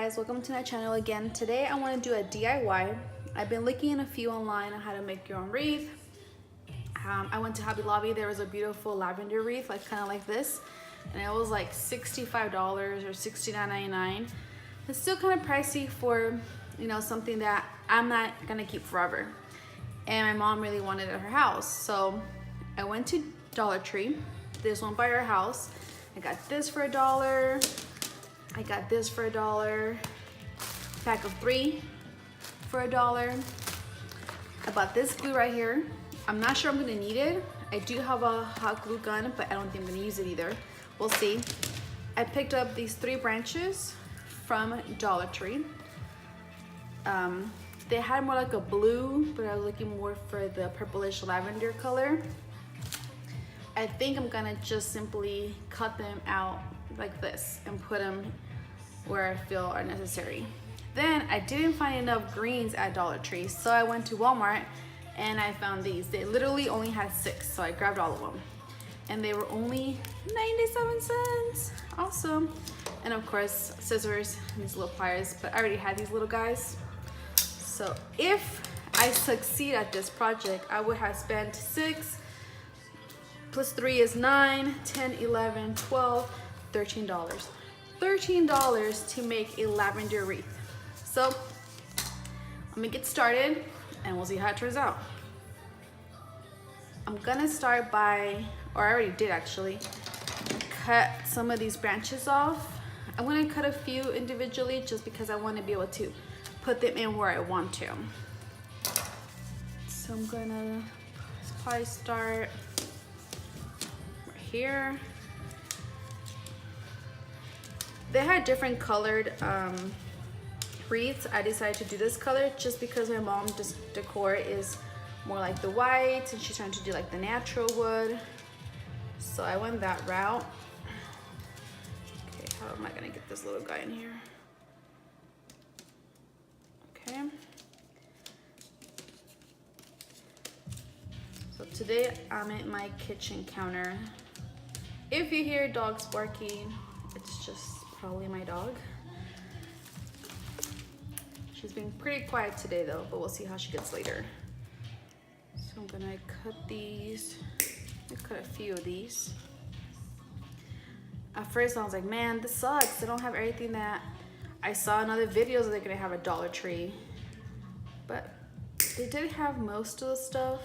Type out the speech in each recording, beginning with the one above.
guys, welcome to my channel again. Today I want to do a DIY. I've been looking in a few online on how to make your own wreath. I went to Hobby Lobby. There was a beautiful lavender wreath, like kind of like this, and it was like $65 or $69.99. It's still kind of pricey for, you know, something that I'm not gonna keep forever. And my mom really wanted it at her house, so I went to Dollar Tree. There's one by our house. I got this for $1. I got this for $1. Pack of 3 for $1. I bought this glue right here. I'm not sure I'm gonna need it. I do have a hot glue gun, but I don't think I'm gonna use it either. We'll see. I picked up these 3 branches from Dollar Tree. They had more like a blue, but I was looking more for the purplish lavender color. I think I'm gonna just simply cut them out like this and put them where I feel are necessary. Then I didn't find enough greens at Dollar Tree, so I went to Walmart and I found these. They literally only had 6, so I grabbed all of them. And they were only 97 cents. Awesome. And of course, scissors and these little pliers, but I already had these little guys. So if I succeed at this project, I would have spent 6 plus 3 is 9, 10, 11, 12, $13. $13 to make a lavender wreath. So I'm gonna get started and we'll see how it turns out. I'm gonna start by, or I already did actually, cut some of these branches off. I'm gonna cut a few individually just because I want to be able to put them in where I want to. So I'm gonna probably start right here. They had different colored wreaths. I decided to do this color just because my mom's decor is more like the white and she's trying to do like the natural wood. So I went that route. Okay, how am I gonna get this little guy in here? Okay. So today I'm at my kitchen counter. If you hear dogs barking, it's just probably my dog. She's been pretty quiet today though, but we'll see how she gets later. So I'm gonna cut these. I cut a few of these. At first I was like, man, this sucks. They don't have everything that I saw in other videos that they're gonna have at Dollar Tree. But they did have most of the stuff.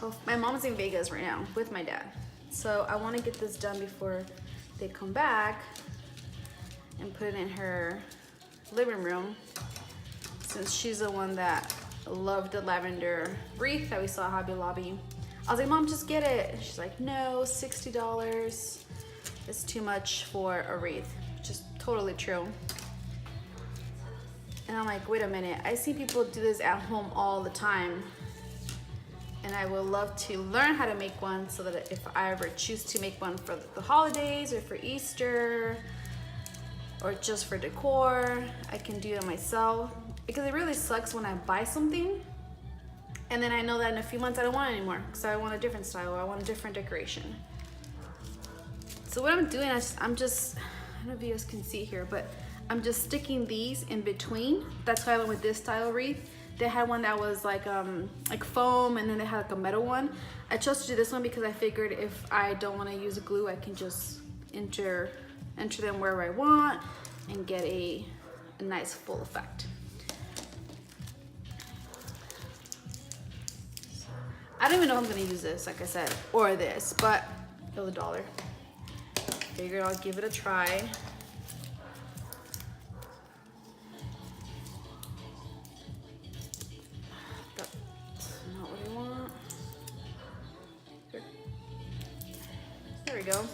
Oh, my mom's in Vegas right now with my dad. So I wanna get this done before they come back and put it in her living room, since she's the one that loved the lavender wreath that we saw at Hobby Lobby. I was like, Mom, just get it. And she's like, no, $60 is too much for a wreath. Just totally true. And I'm like, wait a minute, I see people do this at home all the time. And I would love to learn how to make one so that if I ever choose to make one for the holidays or for Easter or just for decor, I can do it myself. Because it really sucks when I buy something and then I know that in a few months I don't want it anymore because I want a different style or I want a different decoration. So what I'm doing, I'm just, I don't know if you guys can see here, but I'm just sticking these in between. That's why I went with this style wreath. They had one that was like foam, and then they had like a metal one. I chose to do this one because I figured if I don't want to use glue, I can just enter them wherever I want and get a nice full effect. I don't even know if I'm gonna use this, like I said, or this, but it was $1. Figured I'll give it a try. There we go.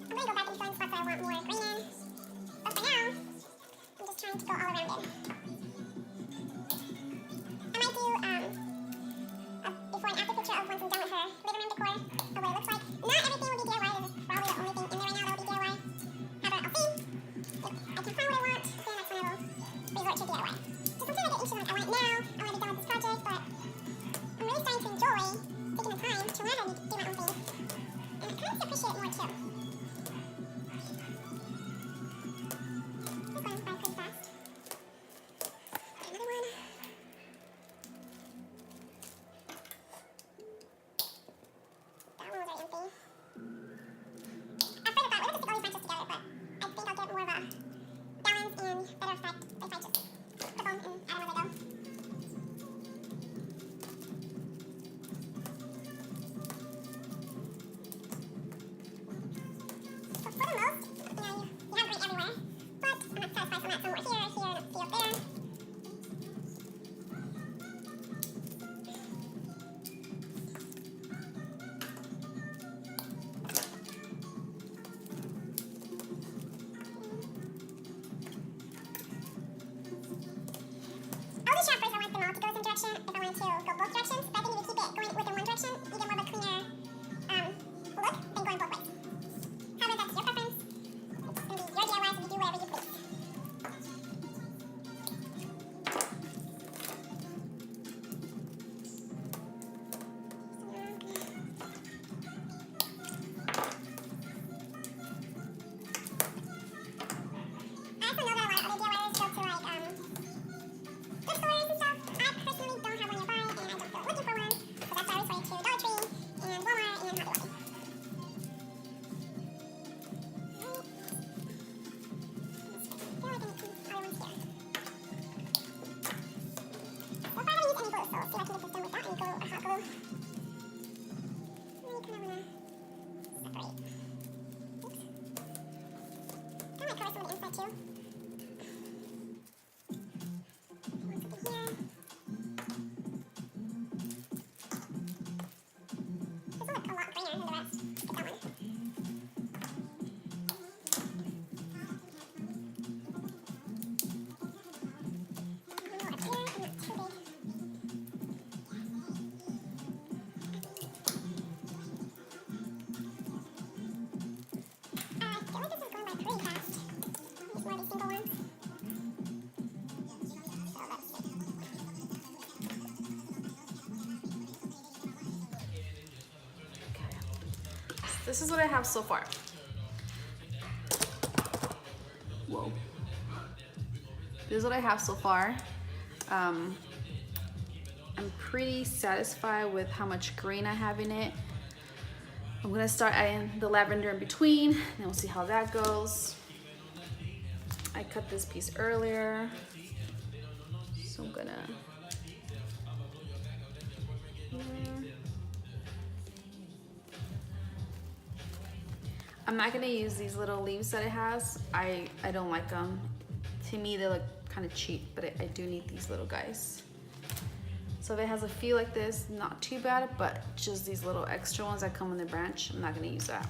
I'm gonna go back and find spots that I want more green in. some more here, and a few up there. I'll just shop first if I want them all to go the same direction, if I want to go both directions, but I think if you keep it going within one direction, you get more of a cleaner look than going both ways. However, that's your preference. It's going to be your DIY, so you do whatever you please. I also know that a lot of other DIYers go to like thrift stores and stuff. I personally don't have one nearby, and I don't feel looking for one, so that's why I resort to Dollar Tree and Walmart and Hobby Lobby. This is what I have so far. Whoa. This is what I have so far. I'm pretty satisfied with how much green I have in it. I'm gonna start adding the lavender in between, and we'll see how that goes. I cut this piece earlier, so I'm gonna. I'm not gonna use these little leaves that it has. I don't like them. To me, they look kind of cheap, but I do need these little guys. So if it has a few like this, not too bad, but just these little extra ones that come on the branch, I'm not gonna use that.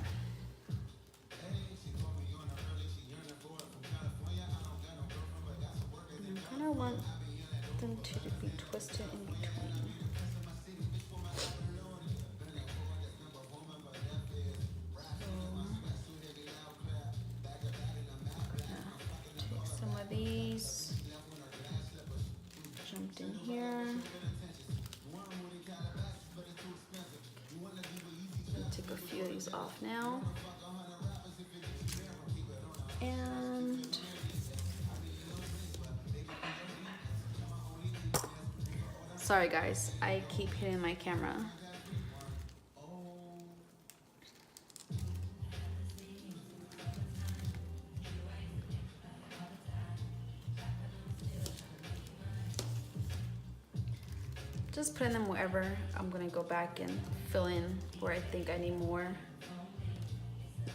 I kind of want them to be twisted in between. These jumped in here. Take a few of these off now. And sorry guys, I keep hitting my camera. Just putting them wherever. I'm gonna go back and fill in where I think I need more.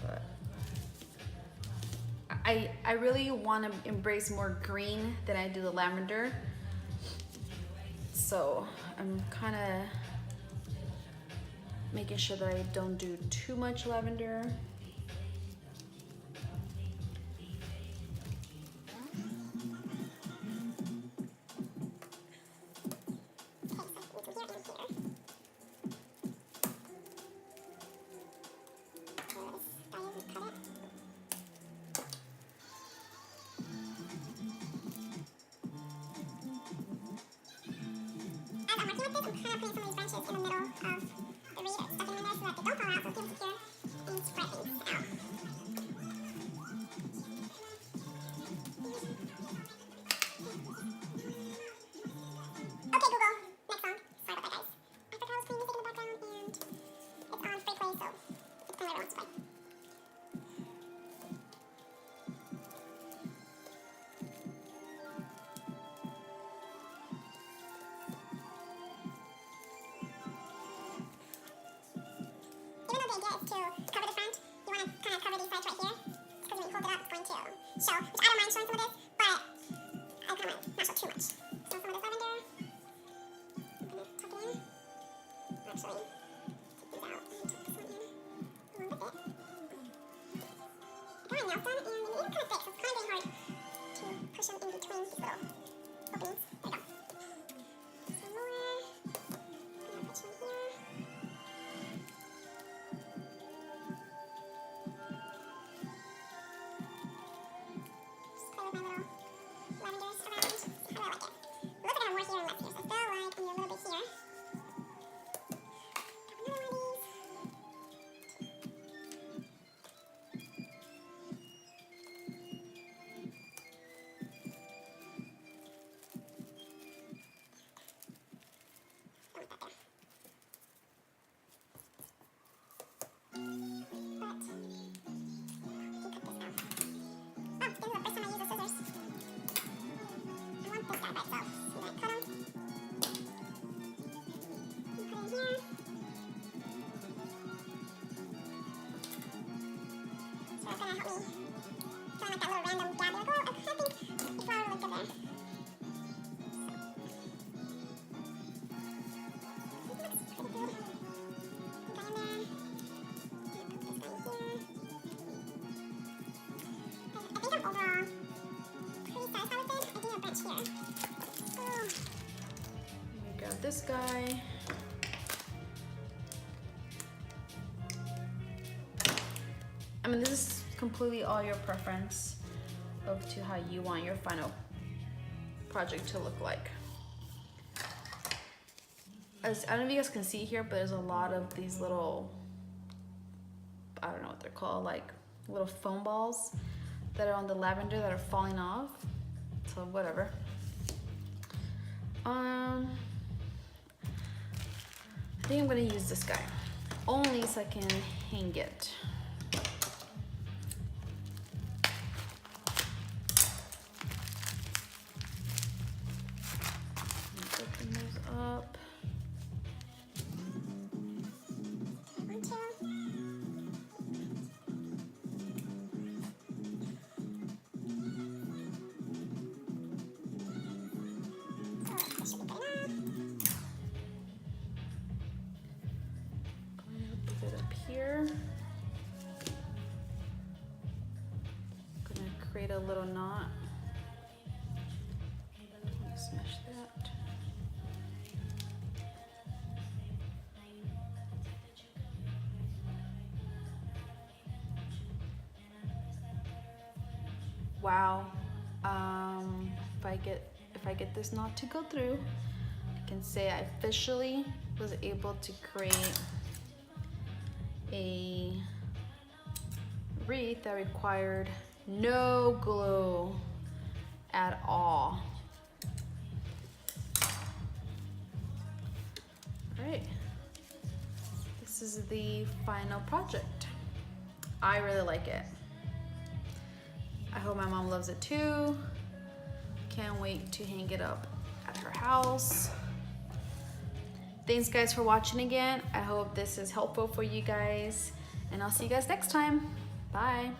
But I really want to embrace more green than I do the lavender. So I'm kind of making sure that I don't do too much lavender. So, which I don't mind showing some of this, but cinnamon, not so too much. So some of this lavender. I'm gonna tuck it in. Actually, take these out and tuck this one in along with it. I got my nails done and they made them kind of thick, so it's kind of getting hard to push them in between these little openings. There we go. Some more. I'm gonna put you in here. Just play with my little lavenders around. See how I like it. It looks like I have more here and less here, so I feel like I need a little bit here. Grab another one of these. Don't want that there. But you can cut this out. Oh, this is the first time I use the scissors. I want this guy by itself. So I'm gonna cut him. And put it in here. So it's gonna help me find like that little random gap. Like, oh, I think the flower would look good there. This looks pretty good. Put that in there. Put this guy in here. I think I'm overall pretty satisfied with it. I think a bunch here. Oh, Let me grab this guy. I mean, this is completely all your preference of to how you want your final project to look like. As I don't know if you guys can see here, but there's a lot of these little, I don't know what they're called, like little foam balls that are on the lavender that are falling off. So whatever. I think I'm gonna use this guy only so I can hang it. Open those up. one, two. Oh, this should be good enough. I'm gonna put it up here. Gonna create a little knot. Smash that. Wow. If I get this knot to go through, I can say I officially was able to create a wreath that required no glue at all. All right, this is the final project. I really like it. I hope my mom loves it too. Can't wait to hang it up at her house. Thanks guys for watching again. I hope this is helpful for you guys, and I'll see you guys next time. Bye.